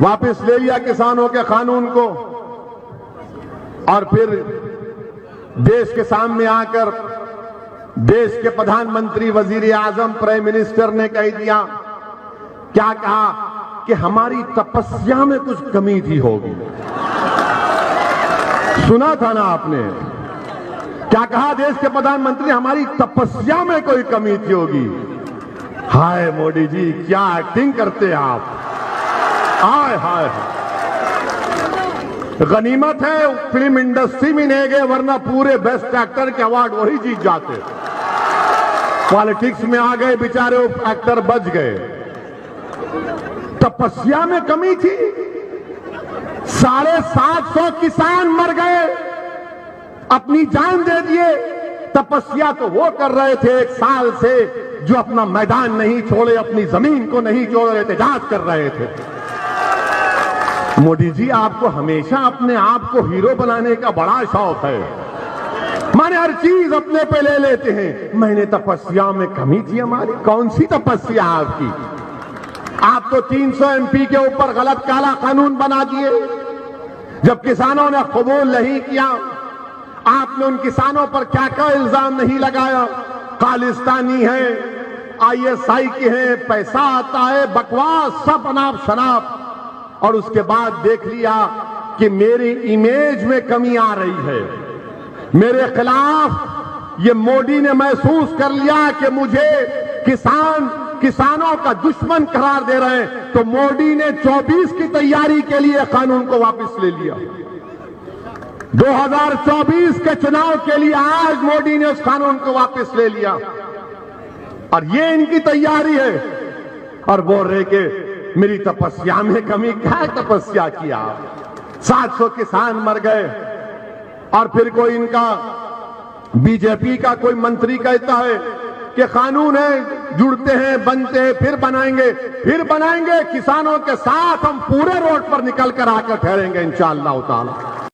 वापस ले लिया किसानों के कानून को, और फिर देश के सामने आकर देश के प्रधानमंत्री, वजीर आजम, प्राइम मिनिस्टर ने कह दिया, क्या कहा कि हमारी तपस्या में कुछ कमी थी होगी। सुना था ना आपने, क्या कहा देश के प्रधानमंत्री, हमारी तपस्या में कोई कमी थी होगी। हाय मोदी जी, क्या एक्टिंग करते हैं आप। हाय हाय, गनीमत है फिल्म इंडस्ट्री में नहीं गए, वरना पूरे बेस्ट एक्टर के अवार्ड वही जीत जाते। पॉलिटिक्स में आ गए बेचारे, एक्टर बच गए। तपस्या में कमी थी। 750 किसान मर गए, अपनी जान दे दिए। तपस्या तो वो कर रहे थे 1 साल से, जो अपना मैदान नहीं छोड़े, अपनी जमीन को नहीं छोड़ रहे थे, जांच कर रहे थे। मोदी जी, आपको हमेशा अपने आप को हीरो बनाने का बड़ा शौक है, माने हर चीज अपने पे ले लेते हैं। मैंने तपस्या में कमी थी हमारी। कौन सी तपस्या आपकी? आप तो 300 एमपी के ऊपर गलत काला कानून बना दिए। जब किसानों ने कबूल नहीं किया, आपने उन किसानों पर क्या क्या इल्जाम नहीं लगाया, खालिस्तानी है, आईएसआई के हैं, पैसा आता है, बकवास, सब अनाप शनाप। और उसके बाद देख लिया कि मेरी इमेज में कमी आ रही है, मेरे खिलाफ ये मोदी ने महसूस कर लिया कि मुझे किसानों का दुश्मन करार दे रहे हैं, तो मोदी ने 24 की तैयारी के लिए कानून को वापस ले लिया। 2024 के चुनाव के लिए आज मोदी ने उस कानून को वापस ले लिया, और ये इनकी तैयारी है। और बोल रहे कि मेरी तपस्या में कमी। क्या तपस्या किया? 700 किसान मर गए, और फिर कोई इनका बीजेपी का कोई मंत्री कहता है कि कानून है, जुड़ते हैं, बनते हैं, फिर बनाएंगे किसानों के साथ हम पूरे रोड पर निकल कर आकर ठहरेंगे इंशाअल्लाह ताला।